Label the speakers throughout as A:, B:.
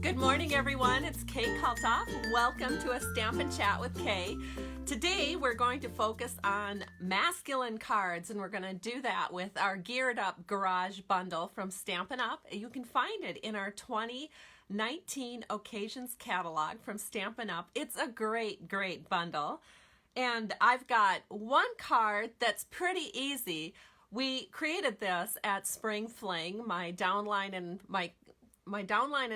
A: Good morning, everyone. It's Kay Kalthoff. Welcome to a Stampin' Chat with Kay. Today, we're going to focus on masculine cards, and we're going to do that with our Geared Up Garage bundle from Stampin' Up. You can find it in our 2019 Occasions catalog from Stampin' Up. It's a great, great bundle. And I've got one card that's pretty easy. We created this at Spring Fling. My downline and my downline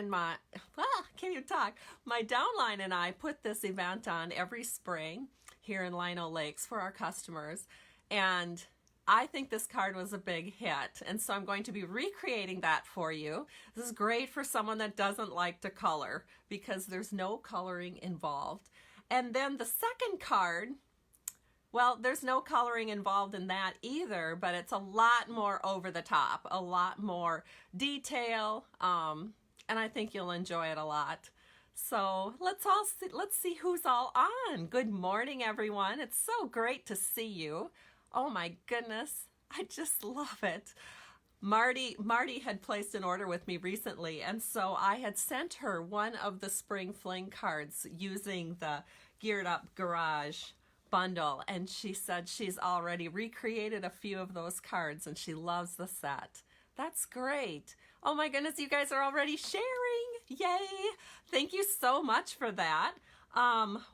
A: and I put this event on every spring here in Lino Lakes for our customers, and I think this card was a big hit, and so I'm going to be recreating that for you. This is great for someone that doesn't like to color because there's no coloring involved. And then the second card, well, there's no coloring involved in that either, but it's a lot more over the top, a lot more detail, and I think you'll enjoy it a lot. So let's see who's all on. Good morning, everyone. It's so great to see you. Oh my goodness, I just love it. Marty had placed an order with me recently, and so I had sent her one of the Spring Fling cards using the Geared Up Garage bundle, and she said she's already recreated a few of those cards and she loves the set. That's great. Oh my goodness, you guys are already sharing. Yay. Thank you so much for that. I'll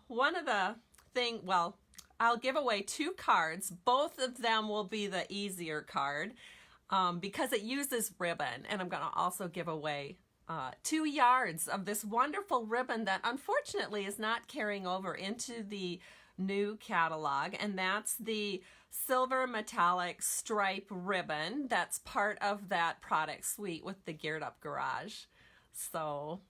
A: give away two cards. Both of them will be the easier card because it uses ribbon, and I'm going to also give away 2 yards of this wonderful ribbon that unfortunately is not carrying over into the new catalog, and that's the silver metallic stripe ribbon that's part of that product suite with the Geared Up Garage. So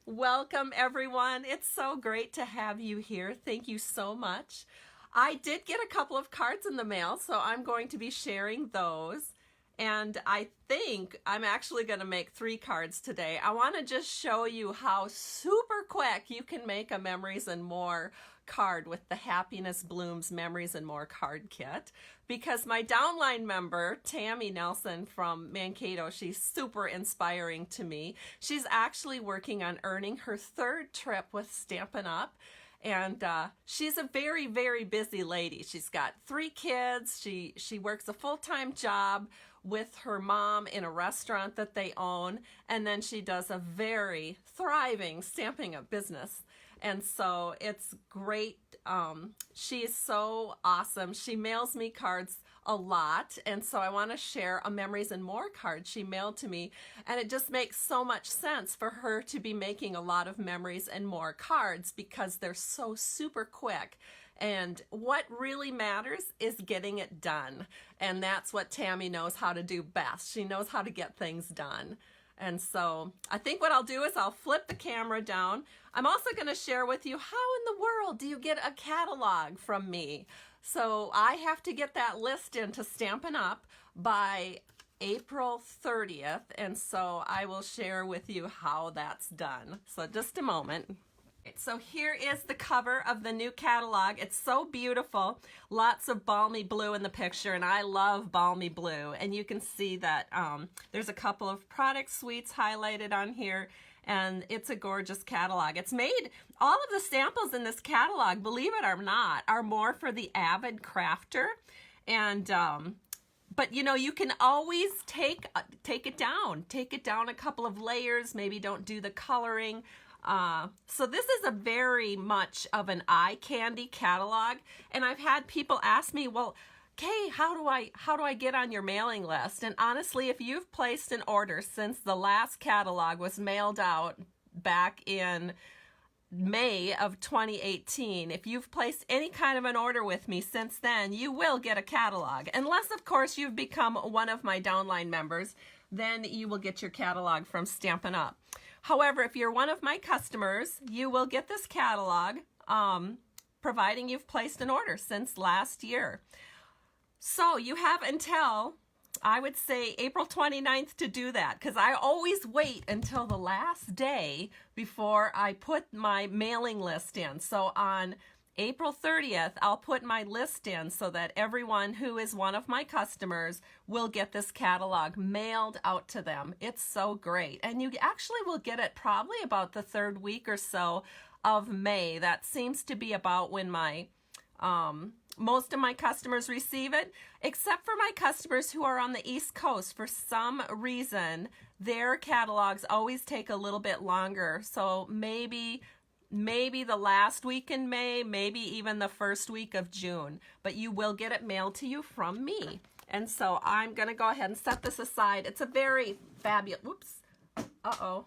A: welcome, everyone. It's so great to have you here. Thank you so much. I did get a couple of cards in the mail, so I'm going to be sharing those. And I think I'm actually going to make 3 cards today. I want to just show you how super quick you can make a Memories and More card with the Happiness Blooms Memories and More card kit. Because my downline member, Tammy Nelson from Mankato, she's super inspiring to me. She's actually working on earning her 3rd trip with Stampin' Up. And she's a very, very busy lady. She's got 3 kids. She works a full-time job with her mom in a restaurant that they own. And then she does a very thriving Stampin' Up business. And so it's great. She is so awesome. She mails me cards a lot, and so I want to share a Memories and More card she mailed to me, and it just makes so much sense for her to be making a lot of Memories and More cards because they're so super quick. And what really matters is getting it done, and that's what Tammy knows how to do best. She knows how to get things done. And so I think what I'll do is I'll flip the camera down. I'm also going to share with you how in the world do you get a catalog from me. So I have to get that list into Stampin' Up by April 30th. And so I will share with you how that's done. So just a moment. So here is the cover of the new catalog. It's so beautiful. Lots of balmy blue in the picture, and I love balmy blue. And you can see that there's a couple of product suites highlighted on here, and it's a gorgeous catalog. It's made, all of the samples in this catalog, believe it or not, are more for the avid crafter. And but you know, you can always take it down a couple of layers. Maybe don't do the coloring. So this is a very much of an eye candy catalog, and I've had people ask me, well, Kay, how do I get on your mailing list? And honestly, if you've placed an order since the last catalog was mailed out back in May of 2018, if you've placed any kind of an order with me since then, you will get a catalog. Unless, of course, you've become one of my downline members, then you will get your catalog from Stampin' Up. However, if you're one of my customers, you will get this catalog, providing you've placed an order since last year. So you have until, I would say, April 29th to do that, because I always wait until the last day before I put my mailing list in. So on April 30th, I'll put my list in so that everyone who is one of my customers will get this catalog mailed out to them. It's so great. And you actually will get it probably about the 3rd week or so of May. That seems to be about when my most of my customers receive it, except for my customers who are on the East Coast. For some reason, their catalogs always take a little bit longer. So maybe the last week in May, maybe even the 1st week of June, but you will get it mailed to you from me. And so I'm going to go ahead and set this aside. It's a very fabulous, whoops, uh-oh.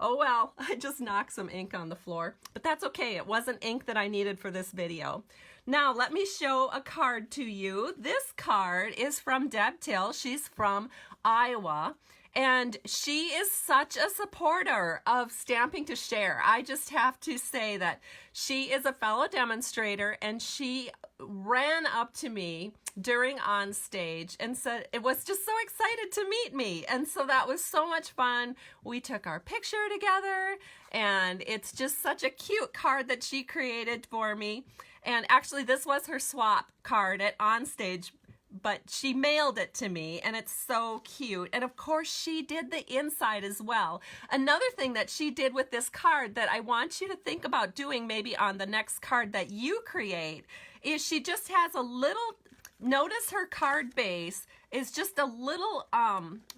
A: Oh well, I just knocked some ink on the floor, but that's okay. It wasn't ink that I needed for this video. Now let me show a card to you. This card is from Deb Till. She's from Iowa. And she is such a supporter of Stamping to Share. I just have to say that she is a fellow demonstrator, and she ran up to me during on stage and said it was just so excited to meet me. And so that was so much fun. We took our picture together, and it's just such a cute card that she created for me. And actually this was her swap card at on stage, but she mailed it to me, and it's so cute. And of course she did the inside as well. Another thing that she did with this card that I want you to think about doing maybe on the next card that you create is she just has a little, notice her card base is just a little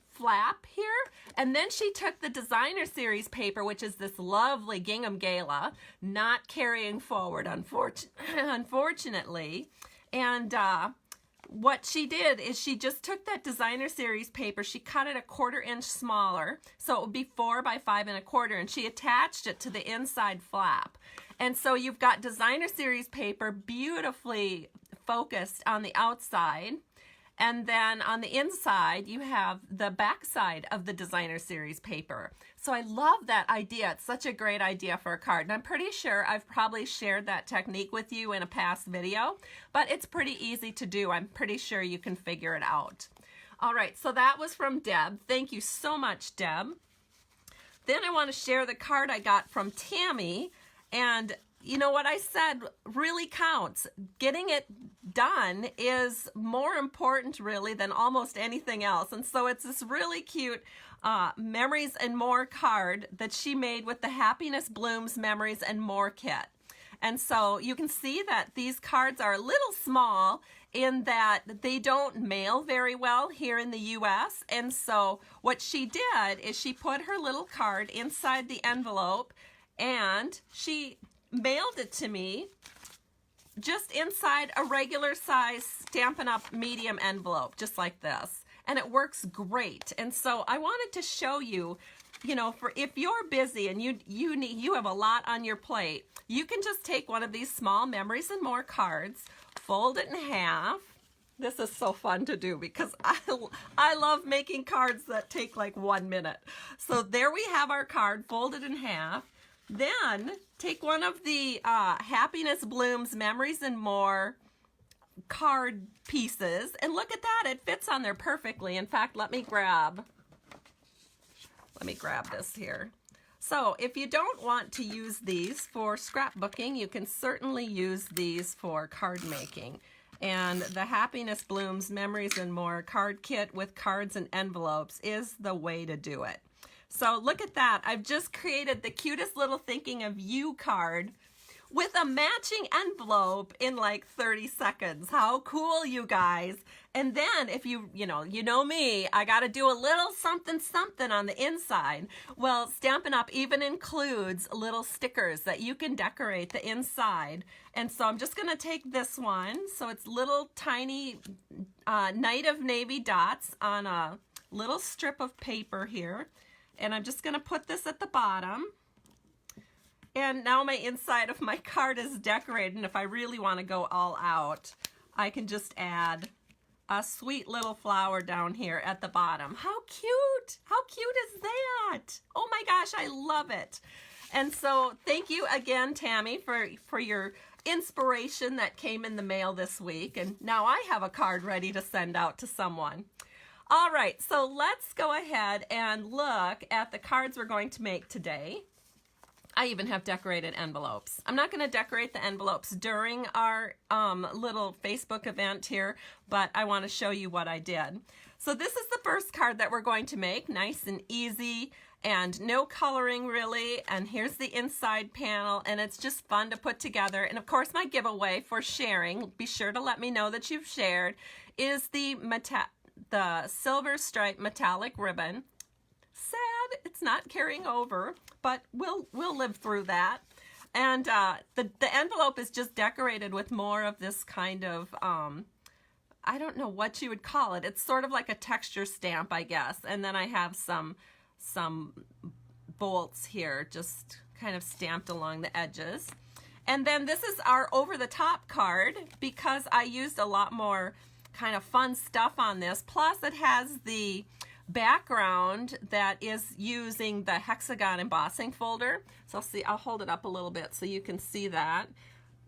A: flap here, and then she took the designer series paper, which is this lovely gingham gala, not carrying forward unfortunately, and what she did is she just took that designer series paper, she cut it 1/4 inch smaller, so it would be 4 by 5 1/4, and she attached it to the inside flap. And so you've got designer series paper beautifully focused on the outside, and then on the inside you have the back side of the designer series paper. So I love that idea. It's such a great idea for a card, and I'm pretty sure I've probably shared that technique with you in a past video, but it's pretty easy to do. I'm pretty sure you can figure it out. All right, so that was from Deb. Thank you so much, Deb. Then I want to share the card I got from Tammy, and you know what I said really counts. Getting it done is more important really than almost anything else. And so it's this really cute Memories and More card that she made with the Happiness Blooms Memories and More kit. And so you can see that these cards are a little small in that they don't mail very well here in the US. And so what she did is she put her little card inside the envelope, and she mailed it to me just inside a regular size Stampin' Up! Medium envelope, just like this. And it works great. And so I wanted to show you, you know, for if you're busy and you have a lot on your plate, you can just take one of these small Memories and More cards, fold it in half. This is so fun to do because I love making cards that take like 1 minute. So there we have our card folded in half. Then take one of the Happiness Blooms Memories and More card pieces, and look at that, it fits on there perfectly. In fact, let me grab this here. So if you don't want to use these for scrapbooking, you can certainly use these for card making. And the Happiness Blooms Memories and More card kit with cards and envelopes is the way to do it. So look at that. I've just created the cutest little thinking of you card with a matching envelope in like 30 seconds. How cool, you guys. And then if you know me, I got to do a little something on the inside. Well, Stampin' Up! Even includes little stickers that you can decorate the inside. And so I'm just going to take this one. So it's little tiny Night of Navy dots on a little strip of paper here. And I'm just going to put this at the bottom. And now my inside of my card is decorated. And if I really want to go all out, I can just add a sweet little flower down here at the bottom. How cute! How cute is that? Oh my gosh, I love it. And so thank you again, Tammy, for your inspiration that came in the mail this week. And now I have a card ready to send out to someone. All right, so let's go ahead and look at the cards we're going to make today. I even have decorated envelopes. I'm not going to decorate the envelopes during our little Facebook event here, but I want to show you what I did. So this is the first card that we're going to make, nice and easy and no coloring really. And here's the inside panel, and it's just fun to put together. And of course my giveaway for sharing, be sure to let me know that you've shared, is the silver stripe metallic ribbon. Sad it's not carrying over, but we'll live through that. And the envelope is just decorated with more of this kind of I don't know what you would call it. It's sort of like a texture stamp, I guess. And then I have some bolts here just kind of stamped along the edges. And then this is our over the top card because I used a lot more kind of fun stuff on this. Plus it has the background that is using the hexagon embossing folder. So I'll hold it up a little bit so you can see that.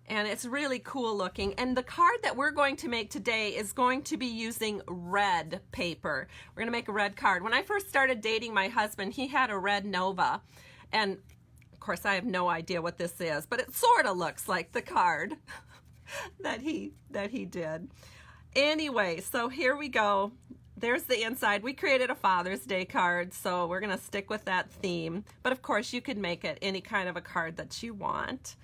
A: And it's really cool looking. And the card that we're going to make today is going to be using red paper. We're going to make a red card. When I first started dating my husband, he had a red Nova. And of course I have no idea what this is, but it sort of looks like the card that he did. Anyway, so here we go. There's the inside. We created a Father's Day card, so we're going to stick with that theme. But of course, you could make it any kind of a card that you want.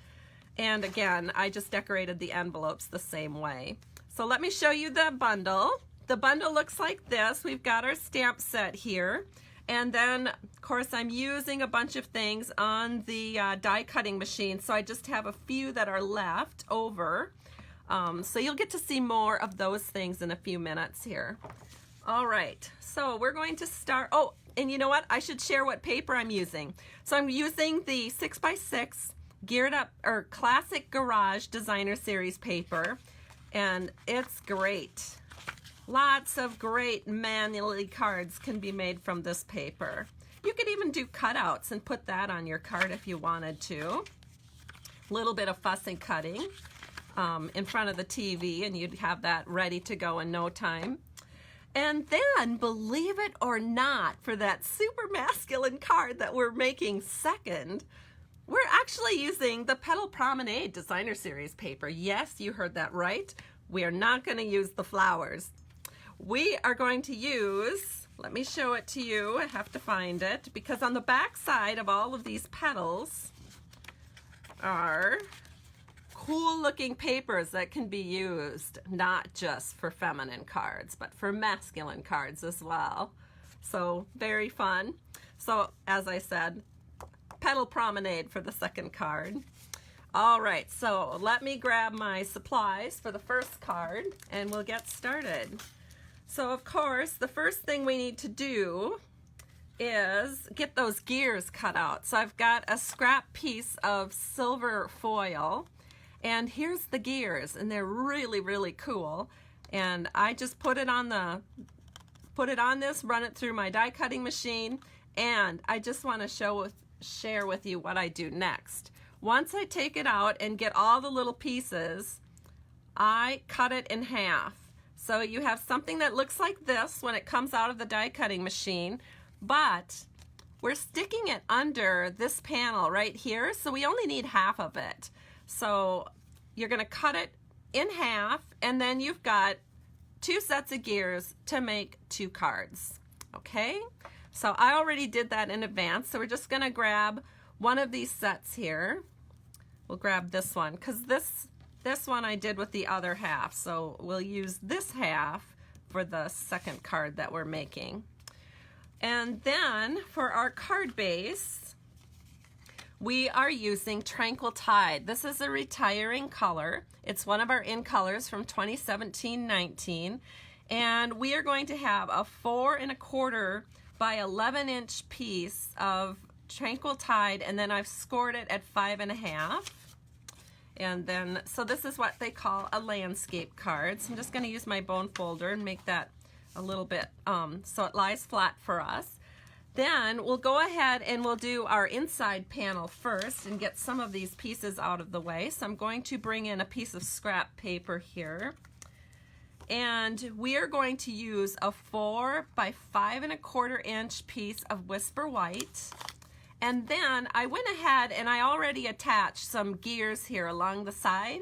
A: And again, I just decorated the envelopes the same way. So let me show you the bundle. The bundle looks like this. We've got our stamp set here. And then, of course, I'm using a bunch of things on the die cutting machine. So I just have a few that are left over. So you'll get to see more of those things in a few minutes here. All right, so we're going to start. Oh, and you know what? I should share what paper I'm using. So I'm using the 6x6 Geared Up or Classic Garage Designer Series paper, and it's great. Lots of great manually cards can be made from this paper. You could even do cutouts and put that on your card if you wanted to. A little bit of fussing cutting in front of the TV, and you'd have that ready to go in no time. And then, believe it or not, for that super masculine card that we're making second, we're actually using the Petal Promenade Designer Series paper. Yes, you heard that right. We are not going to use the flowers. We are going to use, let me show it to you. I have to find it, because on the back side of all of these petals are cool looking papers that can be used not just for feminine cards, but for masculine cards as well. So very fun. So as I said, Petal Promenade for the second card. All right, so let me grab my supplies for the first card and we'll get started. So of course, the first thing we need to do is get those gears cut out. So I've got a scrap piece of silver foil, and here's the gears, and they're really, really cool. And I just put it on this, run it through my die cutting machine, and I just want to share with you what I do next. Once I take it out and get all the little pieces, I cut it in half. So you have something that looks like this when it comes out of the die cutting machine, but we're sticking it under this panel right here, so we only need half of it. So you're going to cut it in half, and then you've got 2 sets of gears to make 2 cards. Okay? So I already did that in advance, so we're just going to grab one of these sets here. We'll grab this one, because this one I did with the other half, so we'll use this half for the second card that we're making. And then for our card base, we are using Tranquil Tide. This is a retiring color. It's one of our in colors from 2017-19, and we are going to have a 4 1/4 by 11-inch piece of Tranquil Tide, and then I've scored it at 5 1/2. And then, so this is what they call a landscape card. So I'm just going to use my bone folder and make that a little bit so it lies flat for us. Then we'll go ahead and we'll do our inside panel first and get some of these pieces out of the way. So I'm going to bring in a piece of scrap paper here. And we are going to use a 4 by 5 1/4 inch piece of Whisper White. And then I went ahead and I already attached some gears here along the side.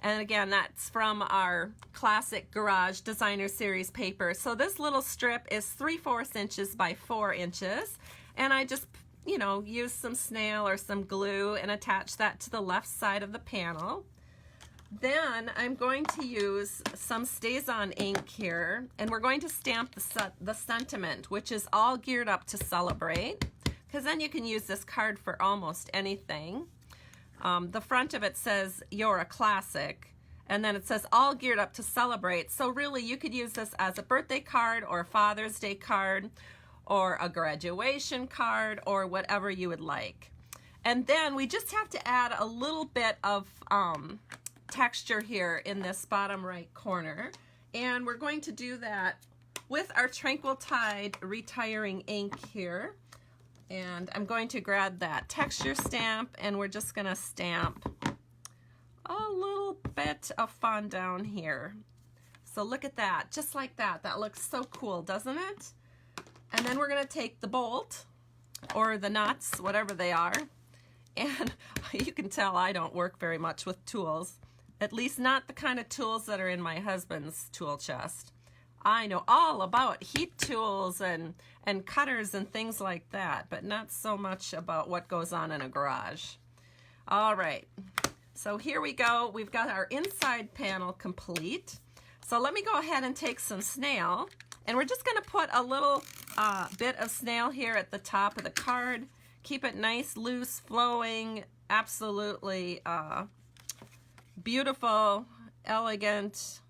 A: And again, that's from our classic Garage Designer Series paper. So this little strip is 3/4 inches by 4 inches. And I just, you know, use some snail or some glue and attach that to the left side of the panel. Then I'm going to use some StazOn ink here, and we're going to stamp the sentiment, which is all geared up to celebrate, because then you can use this card for almost anything. The front of it says, "You're a classic," and then it says, "all geared up to celebrate." So really, you could use this as a birthday card or a Father's Day card or a graduation card or whatever you would like. And then we just have to add a little bit of texture here in this bottom right corner. And we're going to do that with our Tranquil Tide retiring ink here. And I'm going to grab that texture stamp, and we're just going to stamp a little bit of fondant here. So look at that, just like that. That looks so cool, doesn't it? And then we're going to take the bolt or the nuts, whatever they are. And you can tell I don't work very much with tools, at least not the kind of tools that are in my husband's tool chest. I know all about heat tools and cutters and things like that, but not so much about what goes on in a garage. All right, so here we go. We've got our inside panel complete. So let me go ahead and take some snail, and we're just gonna put a little bit of snail here at the top of the card. Keep it nice, loose, flowing, absolutely beautiful, elegant.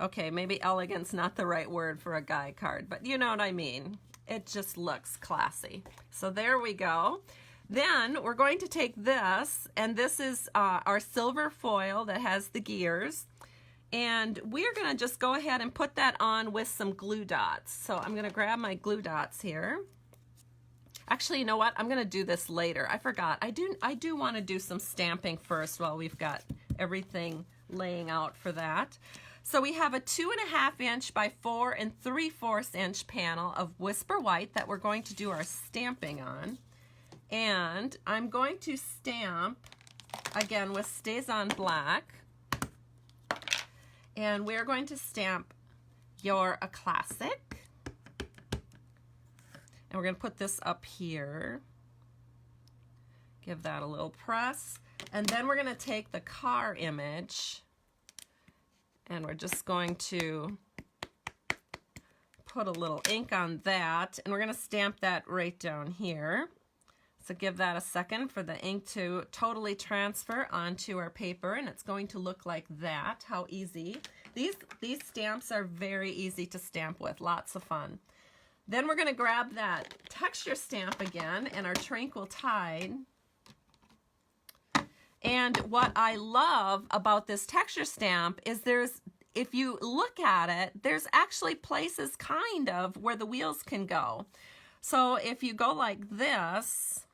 A: Okay, maybe elegant's not the right word for a guy card, but you know what I mean. It just looks classy. So there we go. Then we're going to take this, and this is our silver foil that has the gears. And we're gonna just go ahead and put that on with some glue dots. So I'm gonna grab my glue dots here. Actually, you know what? I'm gonna do this later. I forgot. I do wanna do some stamping first while we've got everything laying out for that. So we have a 2.5 inch by 4 3/4 inch panel of Whisper White that we're going to do our stamping on. And I'm going to stamp, again, with StazOn Black. And we're going to stamp "You're a Classic." And we're going to put this up here. Give that a little press. And then we're going to take the car image, and we're just going to put a little ink on that, and we're going to stamp that right down here. So give that a second for the ink to totally transfer onto our paper, and it's going to look like that. How easy. These stamps are very easy to stamp with, lots of fun. Then we're going to grab that texture stamp again and our Tranquil Tide. And what I love about this texture stamp is if you look at it, there's actually places kind of where the wheels can go. So if you go like this,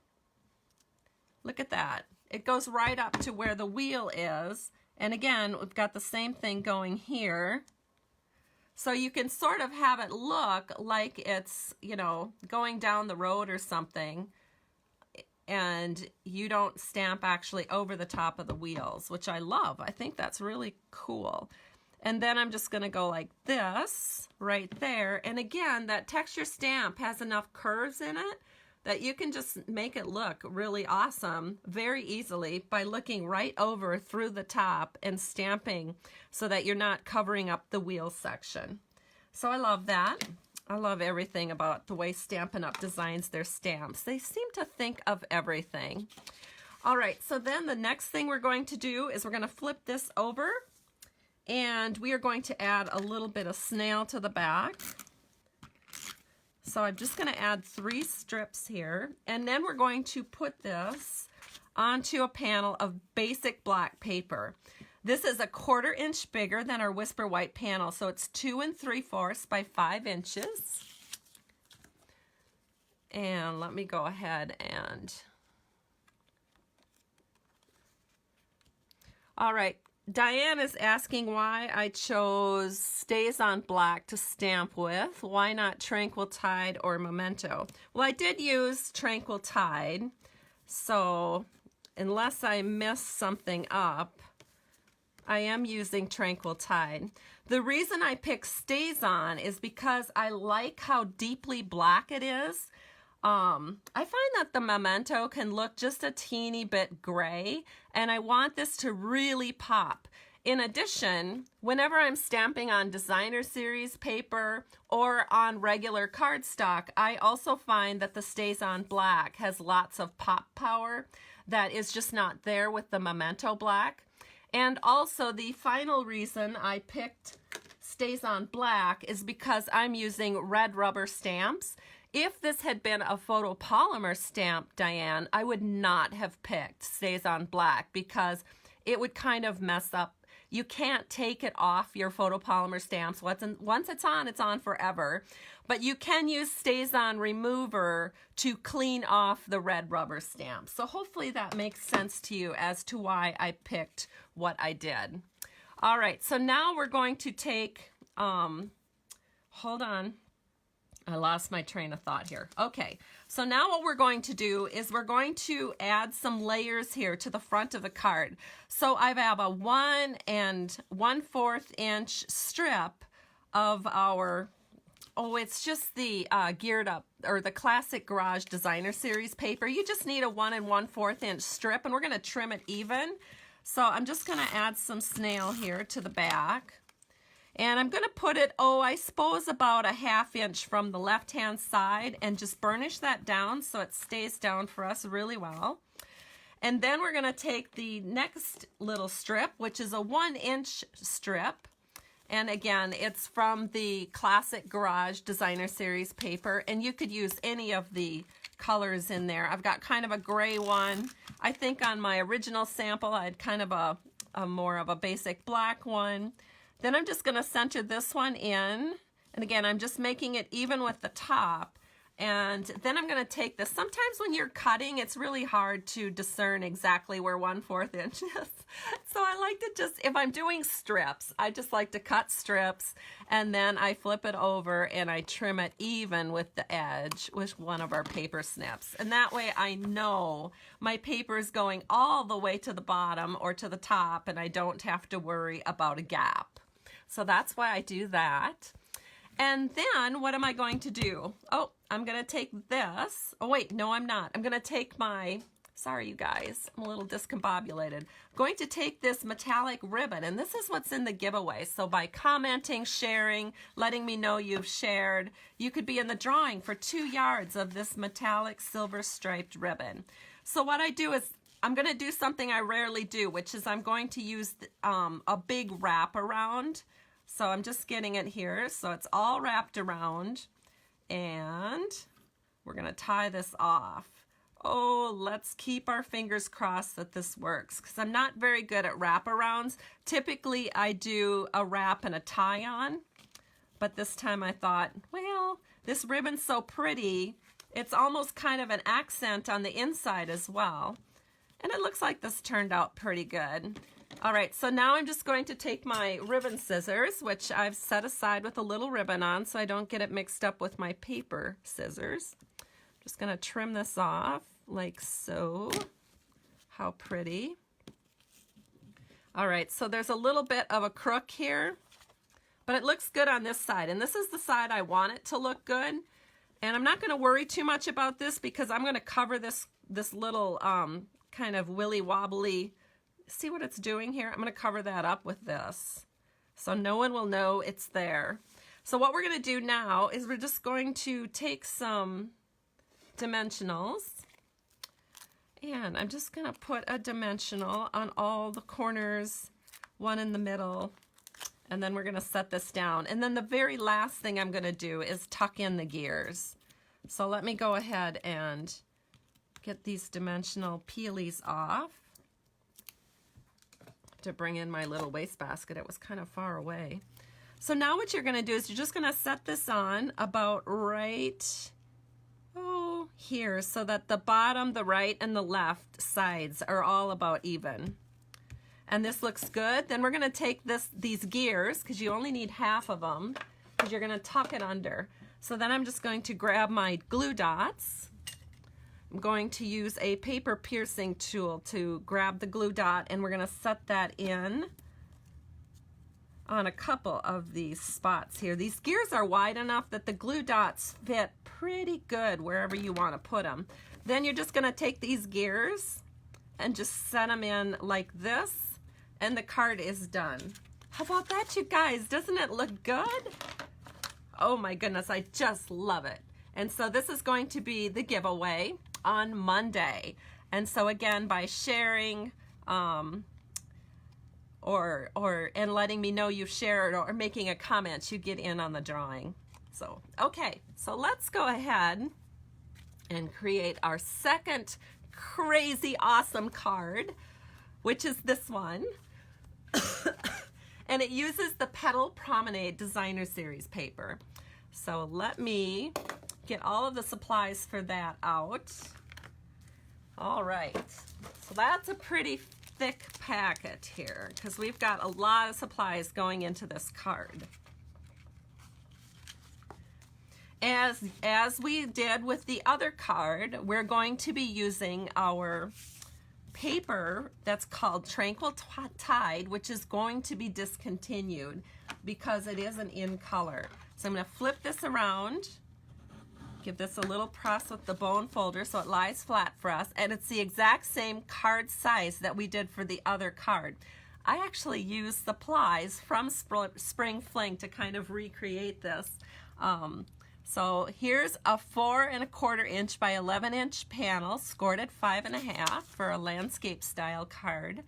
A: look at that. It goes right up to where the wheel is. And again, we've got the same thing going here. So you can sort of have it look like it's, you know, going down the road or something, and you don't stamp actually over the top of the wheels, which I love. I think that's really cool. And then I'm just gonna go like this right there. And again, that texture stamp has enough curves in it that you can just make it look really awesome very easily by looking right over through the top and stamping so that you're not covering up the wheel section. So I love that. I love everything about the way Stampin' Up! Designs their stamps. They seem to think of everything. All right, so then the next thing we're going to do is we're going to flip this over, and we are going to add a little bit of snail to the back. So I'm just going to add 3 strips here, and then we're going to put this onto a panel of basic black paper. This is a 1/4 inch bigger than our Whisper White panel, so it's 2 3/4 by 5 inches. And let me go ahead and... All right, Diane is asking why I chose Stays on Black to stamp with. Why not Tranquil Tide or Memento? Well, I did use Tranquil Tide, so unless I miss something up, I am using Tranquil Tide. The reason I picked Stays On is because I like how deeply black it is. I find that the Memento can look just a teeny bit gray, and I want this to really pop. In addition, whenever I'm stamping on designer series paper or on regular cardstock, I also find that the Stays on Black has lots of pop power that is just not there with the Memento Black. And also the final reason I picked Stays on Black is because I'm using red rubber stamps. If this had been a photopolymer stamp, Diane, I would not have picked Stays on Black because it would kind of mess up. You can't take it off your photopolymer stamps. Once it's on forever. But you can use Stays On Remover to clean off the red rubber stamp. So hopefully that makes sense to you as to why I picked what I did. All right, so now we're going to take, hold on. I lost my train of thought here. Okay, so now what we're going to do is we're going to add some layers here to the front of the card. So I have a 1 1/4 inch strip of our, it's just the geared up, or the classic Garage Designer Series paper. You just need a 1 1/4 inch strip, and we're gonna trim it even. So I'm just gonna add some snail here to the back. And I'm going to put it, I suppose about a 1/2 inch from the left-hand side, and just burnish that down so it stays down for us really well. And then we're going to take the next little strip, which is a 1 inch strip. And again, it's from the classic Garage Designer Series paper, and you could use any of the colors in there. I've got kind of a gray one. I think on my original sample, I had kind of a more of a basic black one. Then I'm just going to center this one in, and again, I'm just making it even with the top. And then I'm going to take this. Sometimes when you're cutting, it's really hard to discern exactly where 1/4 inch is. So I like to just, if I'm doing strips, I just like to cut strips, and then I flip it over and I trim it even with the edge with one of our paper snips. And that way I know my paper is going all the way to the bottom or to the top, and I don't have to worry about a gap. So that's why I do that. And then what am I going to do? I'm going to take this. Wait, no, I'm not. I'm going to take my, sorry you guys, I'm a little discombobulated. I'm going to take this metallic ribbon, and this is what's in the giveaway. So by commenting, sharing, letting me know you've shared, you could be in the drawing for 2 yards of this metallic silver striped ribbon. So what I do is, I'm going to do something I rarely do, which is I'm going to use a big wrap around. So I'm just getting it here, so it's all wrapped around, and we're going to tie this off. Let's keep our fingers crossed that this works, because I'm not very good at wraparounds. Typically I do a wrap and a tie-on, but this time I thought, well, this ribbon's so pretty, it's almost kind of an accent on the inside as well. And it looks like this turned out pretty good. All right, so now I'm just going to take my ribbon scissors, which I've set aside with a little ribbon on so I don't get it mixed up with my paper scissors. Just going to trim this off like so. How pretty. All right, so there's a little bit of a crook here, but it looks good on this side, and this is the side I want it to look good. And I'm not going to worry too much about this because I'm going to cover this little kind of willy wobbly. See what it's doing here? I'm going to cover that up with this so no one will know it's there. So what we're going to do now is we're just going to take some dimensionals, and I'm just going to put a dimensional on all the corners, one in the middle, and then we're going to set this down. And then the very last thing I'm going to do is tuck in the gears. So let me go ahead and get these dimensional peelies off. To bring in my little wastebasket. It was kind of far away. So now what you're going to do is you're just going to set this on about right here so that the bottom, the right, and the left sides are all about even. and this looks good. Then we're going to take these gears, because you only need half of them, because you're going to tuck it under. So then I'm just going to grab my glue dots. I'm going to use a paper piercing tool to grab the glue dot, and we're going to set that in on a couple of these spots here. These gears are wide enough that the glue dots fit pretty good wherever you want to put them. Then you're just going to take these gears and just set them in like this, and the card is done. How about that, you guys? Doesn't it look good? Oh my goodness, I just love it. And so this is going to be the giveaway on Monday. And so again, by sharing and letting me know you've shared or making a comment, you get in on the drawing. So, okay, so let's go ahead and create our second crazy awesome card, which is this one. And it uses the Petal Promenade Designer Series paper. So let me get all of the supplies for that out. All right, so that's a pretty thick packet here, because we've got a lot of supplies going into this card. As we did with the other card, we're going to be using our paper that's called Tranquil Tide, which is going to be discontinued because it isn't in color. So I'm going to flip this around, give this a little press with the bone folder so it lies flat for us, and it's the exact same card size that we did for the other card. I actually used supplies from Spring Fling to kind of recreate this. So here's a 4 1/4 inch by 11 inch panel, scored at 5 1/2 for a landscape style card.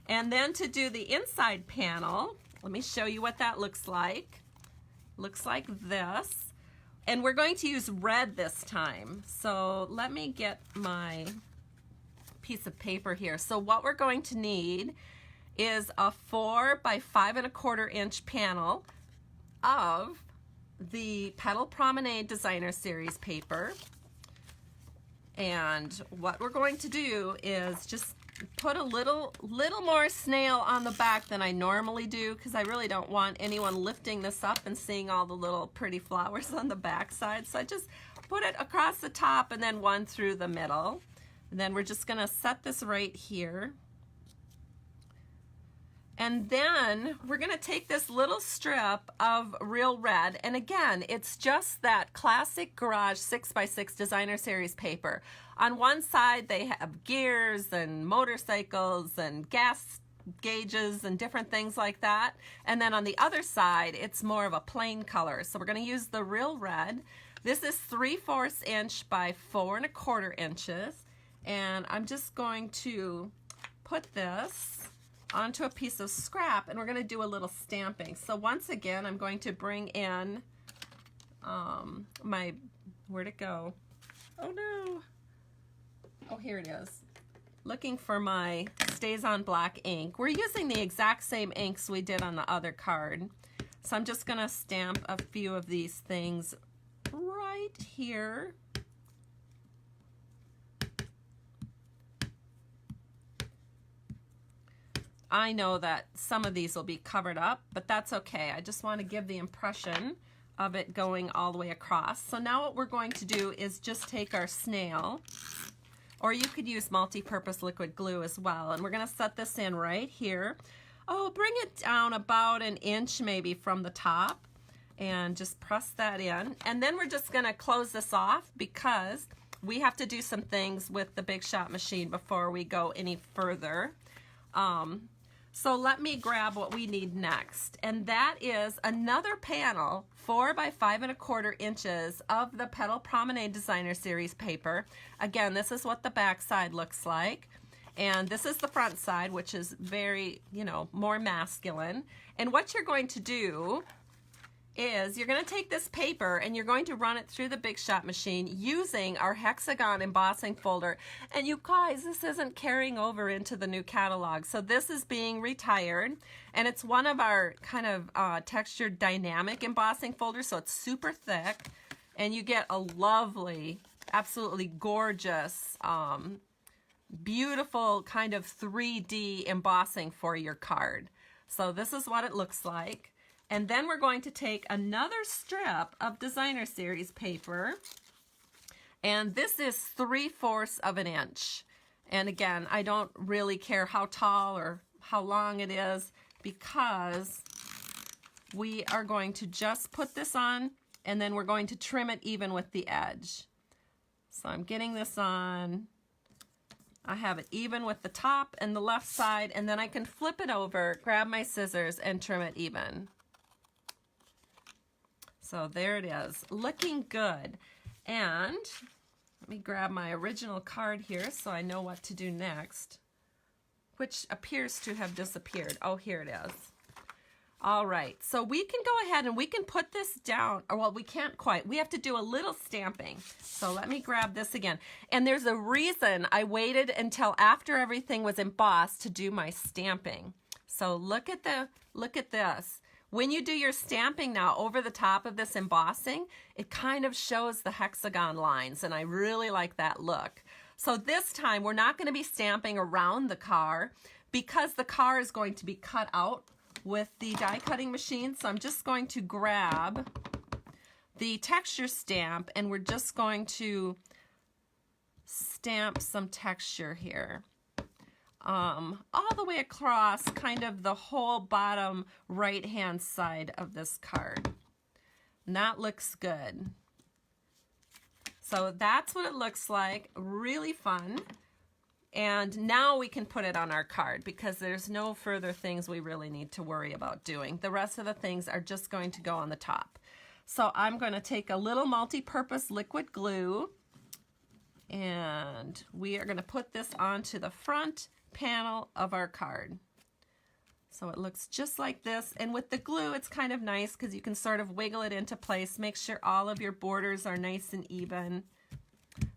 A: And then to do the inside panel, let me show you what that looks like. Looks like this. And we're going to use red this time. So let me get my piece of paper here. So what we're going to need is a 4 by 5 1/4 inch panel of the Petal Promenade Designer Series paper. And what we're going to do is just put a little more snail on the back than I normally do, because I really don't want anyone lifting this up and seeing all the little pretty flowers on the back side. So I just put it across the top and then one through the middle. And then we're just going to set this right here. And then we're going to take this little strip of real red, and again, it's just that classic garage 6x6 Designer Series paper. On one side they have gears and motorcycles and gas gauges and different things like that, and then on the other side it's more of a plain color. So we're going to use the real red. This is 3/4 inch by 4 1/4 inches, and I'm just going to put this onto a piece of scrap, and we're going to do a little stamping. So once again, I'm going to bring in my, where'd it go? Oh no. Oh, here it is. Looking for my Stays On Black ink. We're using the exact same inks we did on the other card. So I'm just going to stamp a few of these things right here. I know that some of these will be covered up, but that's okay. I just want to give the impression of it going all the way across. So now what we're going to do is just take our snail, or you could use multi-purpose liquid glue as well, and we're going to set this in right here. Oh, bring it down about 1 inch maybe from the top, and just press that in. And then we're just going to close this off, because we have to do some things with the Big Shot machine before we go any further. So let me grab what we need next, and that is another panel, 4 by 5 1/4 inches of the Petal Promenade Designer Series paper. Again, this is what the back side looks like, and this is the front side, which is very, you know, more masculine. And what you're going to do is you're going to take this paper and you're going to run it through the Big Shot machine using our hexagon embossing folder. And you guys, this isn't carrying over into the new catalog. So this is being retired, and it's one of our kind of textured dynamic embossing folders. So it's super thick, and you get a lovely, absolutely gorgeous beautiful kind of 3D embossing for your card. So this is what it looks like. And then we're going to take another strip of Designer Series paper, and this is 3/4 of an inch. And again, I don't really care how tall or how long it is, because we are going to just put this on and then we're going to trim it even with the edge. So I'm getting this on. I have it even with the top and the left side, and then I can flip it over, grab my scissors, and trim it even. So there it is, looking good. And let me grab my original card here so I know what to do next, which appears to have disappeared. Oh, here it is. All right, so we can go ahead and we can put this down, or well, we can't quite. We have to do a little stamping. So let me grab this again. And there's a reason I waited until after everything was embossed to do my stamping. So look at this. When you do your stamping now over the top of this embossing, it kind of shows the hexagon lines, and I really like that look. So this time we're not going to be stamping around the car because the car is going to be cut out with the die cutting machine. So I'm just going to grab the texture stamp and we're just going to stamp some texture here. All the way across kind of the whole bottom right hand side of this card. And that looks good. So that's what it looks like, really fun. And now we can put it on our card because there's no further things we really need to worry about doing. The rest of the things are just going to go on the top. So I'm going to take a little multi-purpose liquid glue and we are going to put this onto the front panel of our card. So it looks just like this, and with the glue it's kind of nice because you can sort of wiggle it into place, make sure all of your borders are nice and even.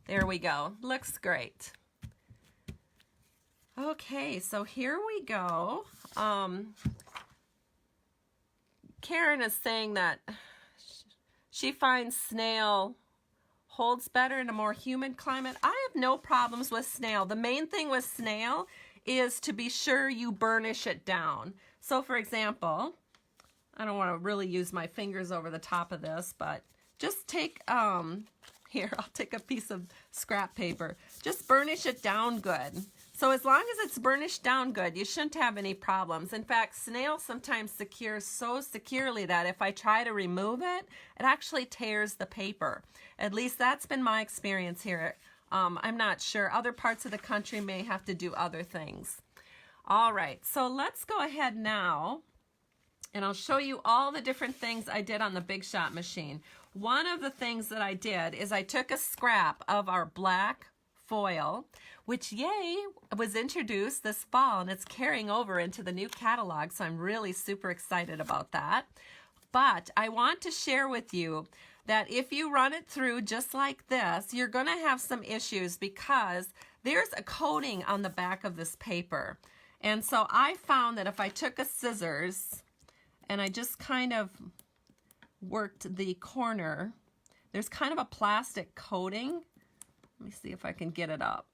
A: There we go, looks great. Okay, so here we go. Karen is saying that she finds snail holds better in a more humid climate. I have no problems with snail. The main thing with snail is to be sure you burnish it down. So for example, I don't want to really use my fingers over the top of this, but just take, here, I'll take a piece of scrap paper. Just burnish it down good. So as long as it's burnished down good, you shouldn't have any problems. In fact, snail sometimes secures so securely that if I try to remove it, it actually tears the paper. At least that's been my experience here. I'm not sure. Other parts of the country may have to do other things. All right, so let's go ahead now and I'll show you all the different things I did on the Big Shot machine. One of the things that I did is I took a scrap of our black foil, which, yay, was introduced this fall, and it's carrying over into the new catalog, so I'm really super excited about that. But I want to share with you that if you run it through just like this, you're going to have some issues because there's a coating on the back of this paper. And so I found that if I took a scissors and I just kind of worked the corner, there's kind of a plastic coating. Let me see if I can get it up.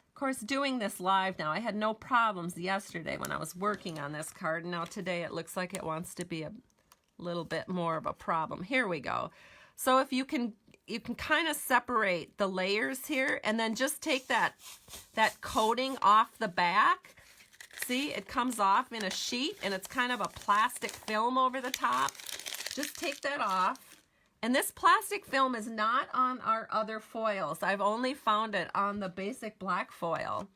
A: Of course, doing this live now, I had no problems yesterday when I was working on this card. Now today it looks like it wants to be a little bit more of a problem. Here we go. So if you can kind of separate the layers here and then just take that coating off the back. See, it comes off in a sheet and it's kind of a plastic film over the top. Just take that off. And this plastic film is not on our other foils. I've only found it on the basic black foil.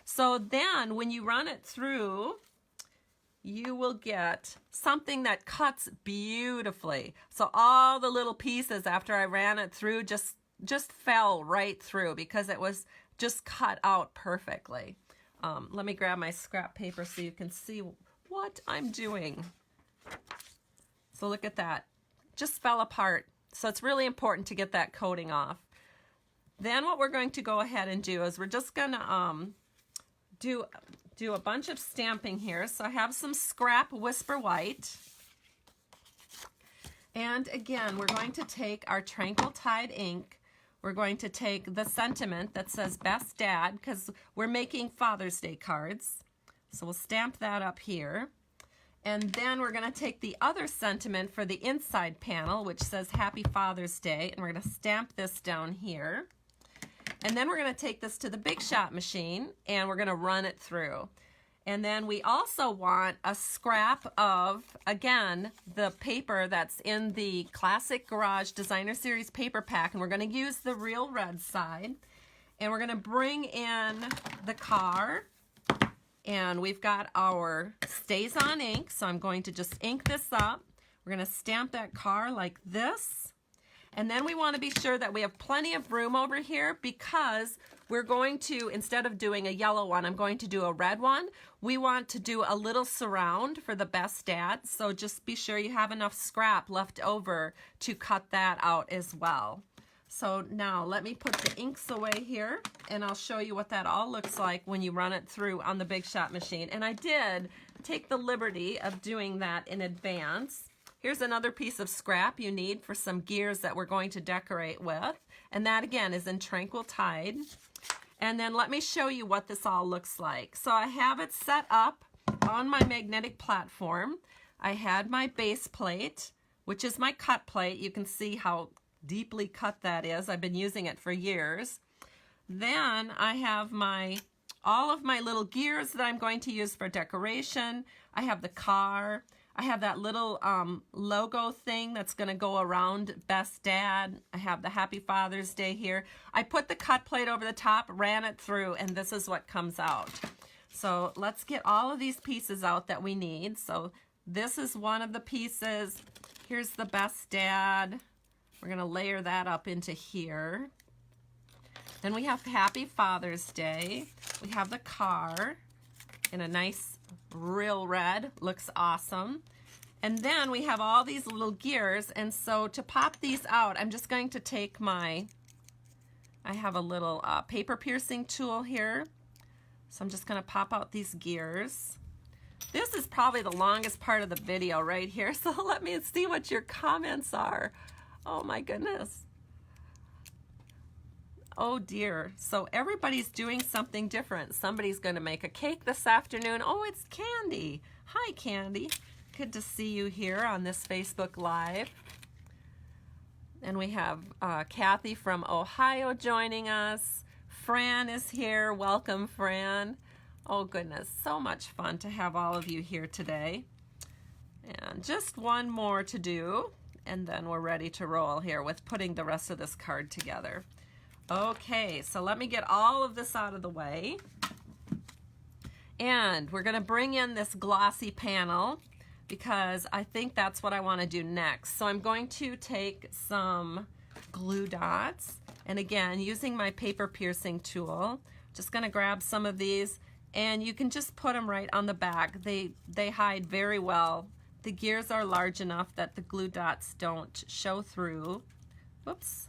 A: So then when you run it through, you will get something that cuts beautifully. So all the little pieces after I ran it through just fell right through because it was just cut out perfectly. Let me grab my scrap paper so you can see what I'm doing. So look at that. Just fell apart. So it's really important to get that coating off. Then what we're going to go ahead and do is we're just going to do a bunch of stamping here. So I have some scrap Whisper White. And again, we're going to take our Tranquil Tide ink, we're going to take the sentiment that says Best Dad, because we're making Father's Day cards. So we'll stamp that up here. And then we're going to take the other sentiment for the inside panel, which says Happy Father's Day, and we're going to stamp this down here. And then we're going to take this to the Big Shot machine, and we're going to run it through. And then we also want a scrap of, again, the paper that's in the Classic Garage Designer Series paper pack, and we're going to use the real red side. And we're going to bring in the car, and we've got our Stays On ink, so I'm going to just ink this up. We're going to stamp that car like this. And then we want to be sure that we have plenty of room over here, because we're going to, instead of doing a yellow one, I'm going to do a red one. We want to do a little surround for the Best Dad, so just be sure you have enough scrap left over to cut that out as well. So now let me put the inks away here, and I'll show you what that all looks like when you run it through on the Big Shot machine. And I did take the liberty of doing that in advance. Here's another piece of scrap you need for some gears that we're going to decorate with. And that again is in Tranquil Tide. And then let me show you what this all looks like. So I have it set up on my magnetic platform. I had my base plate, which is my cut plate. You can see how deeply cut that is. I've been using it for years. Then I have all of my little gears that I'm going to use for decoration. I have the car. I have that little logo thing that's going to go around Best Dad. I have the Happy Father's Day here. I put the cut plate over the top, ran it through, and this is what comes out. So let's get all of these pieces out that we need. So this is one of the pieces. Here's the Best Dad. We're going to layer that up into here. Then we have Happy Father's Day. We have the car in a nice real red. Looks awesome. And then we have all these little gears, and so to pop these out, I'm just going to take I have a little paper piercing tool here. So I'm just going to pop out these gears. This is probably the longest part of the video right here, so let me see what your comments are. Oh my goodness. Oh dear. So everybody's doing something different. Somebody's going to make a cake this afternoon. Oh, it's Candy. Hi, Candy. Good to see you here on this Facebook Live. And we have Kathy from Ohio joining us. Fran is here. Welcome, Fran. Oh goodness, so much fun to have all of you here today. And just one more to do, and then we're ready to roll here with putting the rest of this card together. Okay, so let me get all of this out of the way. And we're going to bring in this glossy panel because I think that's what I want to do next. So I'm going to take some glue dots, and again, using my paper piercing tool, just going to grab some of these, and you can just put them right on the back. They hide very well. The gears are large enough that the glue dots don't show through. Whoops.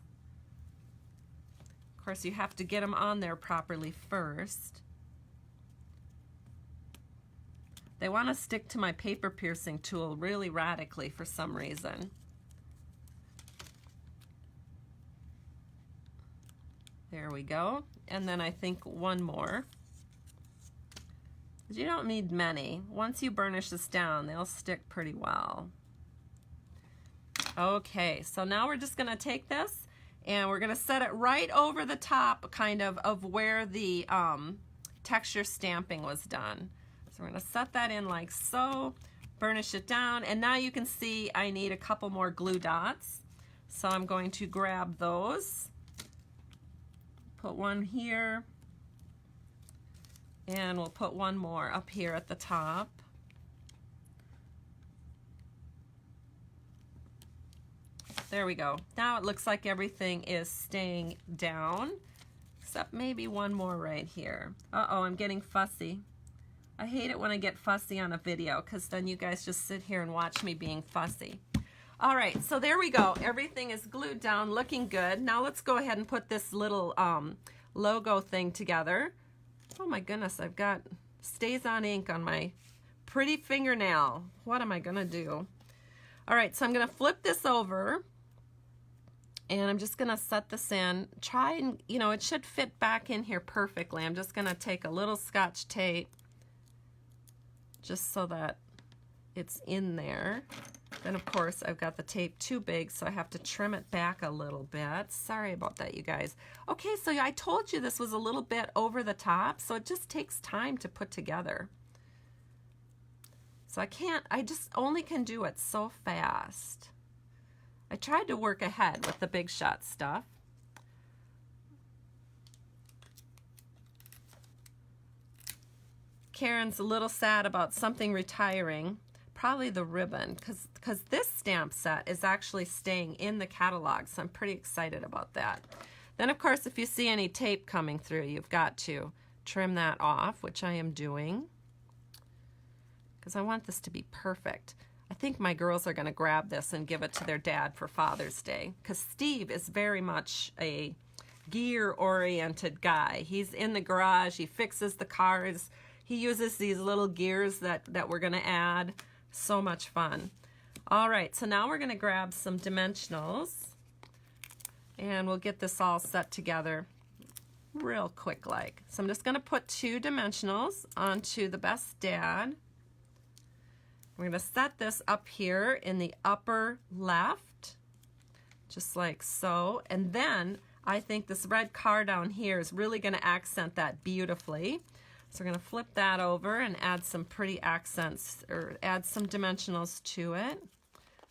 A: Of course, you have to get them on there properly first. They want to stick to my paper piercing tool really radically for some reason. There we go. And then I think one more. You don't need many. Once you burnish this down, they'll stick pretty well. Okay, so now we're just going to take this and we're going to set it right over the top kind of where the texture stamping was done. So we're going to set that in like so, burnish it down, and now you can see I need a couple more glue dots. So I'm going to grab those, put one here, and we'll put one more up here at the top. There we go. Now it looks like everything is staying down, except maybe one more right here. Uh-oh, I'm getting fussy. I hate it when I get fussy on a video because then you guys just sit here and watch me being fussy. All right, so there we go. Everything is glued down, looking good. Now let's go ahead and put this little logo thing together. Oh my goodness, I've got Stays On ink on my pretty fingernail. What am I gonna do? All right, so I'm gonna flip this over, And I'm just gonna set this in. Try and, you know, it should fit back in here perfectly. I'm just gonna take a little Scotch tape just so that it's in there. Then of course I've got the tape too big, so I have to trim it back a little bit. Sorry about that, you guys. Okay, so I told you this was a little bit over the top, so it just takes time to put together. So I just only can do it so fast. I tried to work ahead with the Big Shot stuff. Karen's a little sad about something retiring, probably the ribbon, because this stamp set is actually staying in the catalog, so I'm pretty excited about that. Then of course if you see any tape coming through, you've got to trim that off, which I am doing, because I want this to be perfect. I think my girls are going to grab this and give it to their dad for Father's Day, because Steve is very much a gear-oriented guy. He's in the garage, he fixes the cars, he uses these little gears that we're going to add. So much fun. All right, so now we're going to grab some dimensionals, and we'll get this all set together real quick like. So I'm just going to put 2 dimensionals onto the Best Dad. We're going to set this up here in the upper left, just like so. And then I think this red card down here is really going to accent that beautifully. So we're going to flip that over and add some pretty accents, or add some dimensionals to it.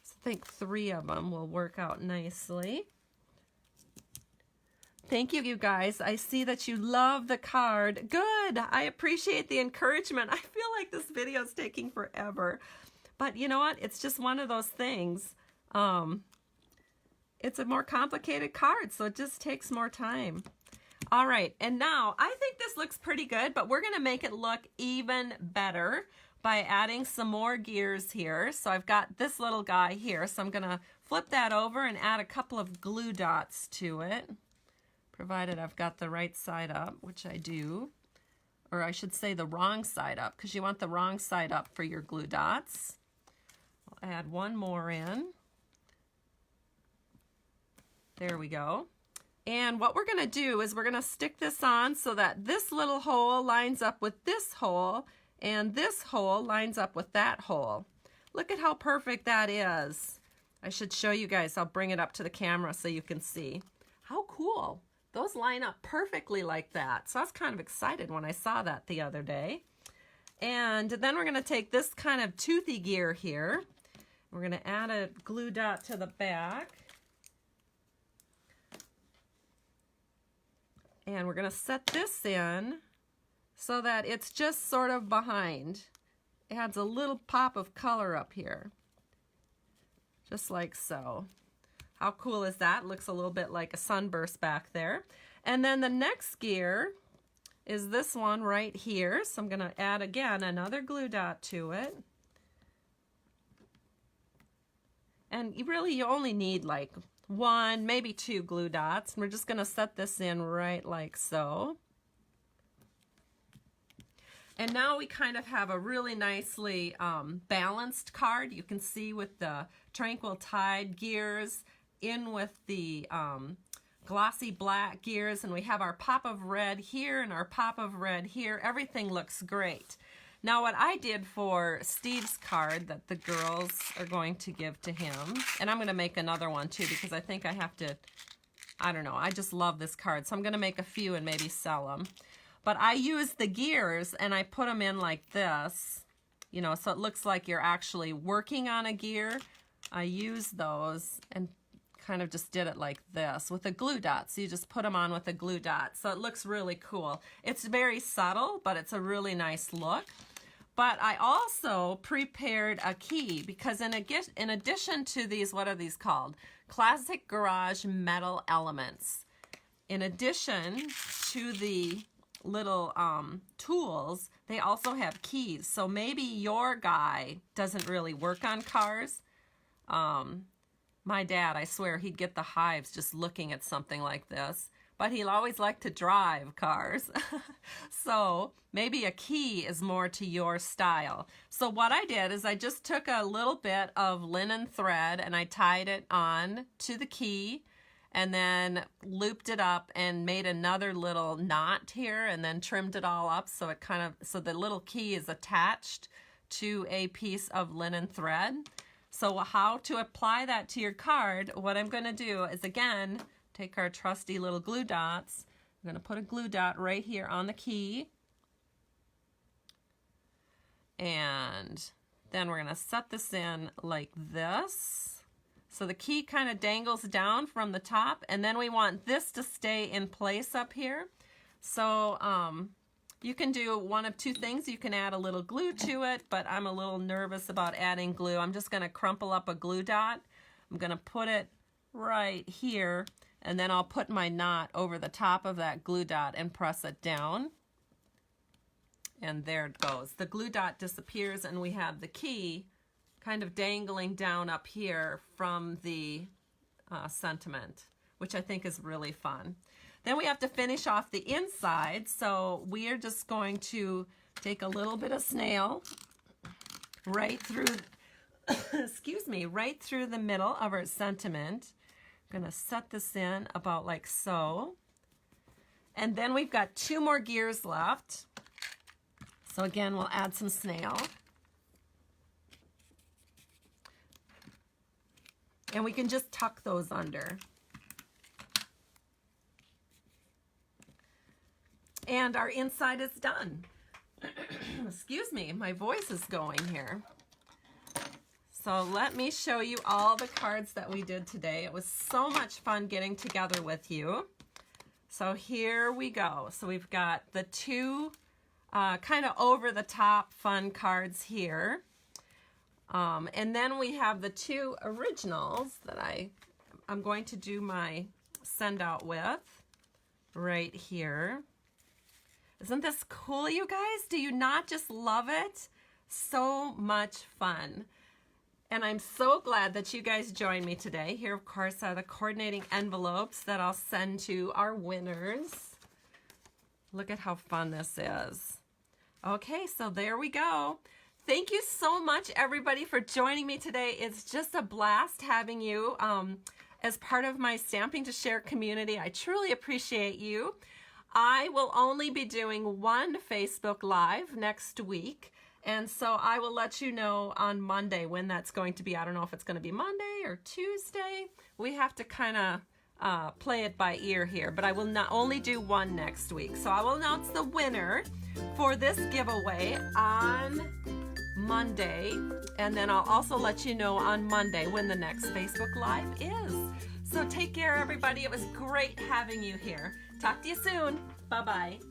A: So I think 3 of them will work out nicely. Thank you, you guys. I see that you love the card. Good. I appreciate the encouragement. I feel like this video is taking forever. But you know what? It's just one of those things. It's a more complicated card, so it just takes more time. All right, and now I think this looks pretty good, but we're going to make it look even better by adding some more gears here. So I've got this little guy here, so I'm going to flip that over and add a couple of glue dots to it, provided I've got the right side up, which I do. Or I should say the wrong side up, because you want the wrong side up for your glue dots. I'll add 1 more in. There we go. And what we're going to do is we're going to stick this on so that this little hole lines up with this hole, and this hole lines up with that hole. Look at how perfect that is. I should show you guys. I'll bring it up to the camera so you can see. How cool. Those line up perfectly like that. So I was kind of excited when I saw that the other day. And then we're going to take this kind of toothy gear here. We're going to add a glue dot to the back. And we're going to set this in so that it's just sort of behind. It adds a little pop of color up here. Just like so. How cool is that? Looks a little bit like a sunburst back there. And then the next gear is this one right here. So I'm going to add again another glue dot to it. And you only need like 1, maybe 2 glue dots. And we're just going to set this in right like so. And now we kind of have a really nicely balanced card. You can see with the Tranquil Tide gears in with the glossy black gears, and we have our pop of red here and our pop of red here. Everything looks great. Now what I did for Steve's card that the girls are going to give to him, and I'm going to make another one too because I think I have to, I don't know, I just love this card. So I'm going to make a few and maybe sell them. But I use the gears and I put them in like this, you know, so it looks like you're actually working on a gear. I use those and kind of just did it like this with a glue dot. So you just put them on with a glue dot. So it looks really cool. It's very subtle, but it's a really nice look. But I also prepared a key because in addition to these, what are these called? Classic Garage metal elements. In addition to the little tools, they also have keys. So maybe your guy doesn't really work on cars. My dad, I swear, he'd get the hives just looking at something like this. But he'll always like to drive cars. So maybe a key is more to your style. So what I did is I just took a little bit of linen thread and I tied it on to the key. and then looped it up and made another little knot here and then trimmed it all up so it so the little key is attached to a piece of linen thread. So how to apply that to your card, what I'm going to do is, again, take our trusty little glue dots. I'm going to put a glue dot right here on the key. And then we're going to set this in like this. So the key kind of dangles down from the top, and then we want this to stay in place up here. So you can do one of two things. You can add a little glue to it, but I'm a little nervous about adding glue. I'm just going to crumple up a glue dot. I'm going to put it right here, and then I'll put my knot over the top of that glue dot and press it down. And there it goes. The glue dot disappears, and we have the key kind of dangling down up here from the sentiment, which I think is really fun. Then we have to finish off the inside, so we are just going to take a little bit of snail right through, excuse me, right through the middle of our sentiment. I'm going to set this in about like so. And then we've got 2 more gears left. So again, we'll add some snail. And we can just tuck those under. And our inside is done. Excuse me, my voice is going here. So let me show you all the cards that we did today. It was so much fun getting together with you. So here we go. So we've got the 2 kind of over the top fun cards here. And then we have the 2 originals that I'm going to do my send out with right here. Isn't this cool, you guys? Do you not just love it? So much fun. And I'm so glad that you guys joined me today. Here, of course, are the coordinating envelopes that I'll send to our winners. Look at how fun this is. Okay, so there we go. Thank you so much, everybody, for joining me today. It's just a blast having you as part of my Stamping to Share community. I truly appreciate you. I will only be doing 1 Facebook Live next week, and so I will let you know on Monday when that's going to be. I don't know if it's going to be Monday or Tuesday. We have to kind of play it by ear here, but I will not only do 1 next week. So I will announce the winner for this giveaway on Monday, and then I'll also let you know on Monday when the next Facebook Live is. So take care, everybody. It was great having you here. Talk to you soon. Bye-bye.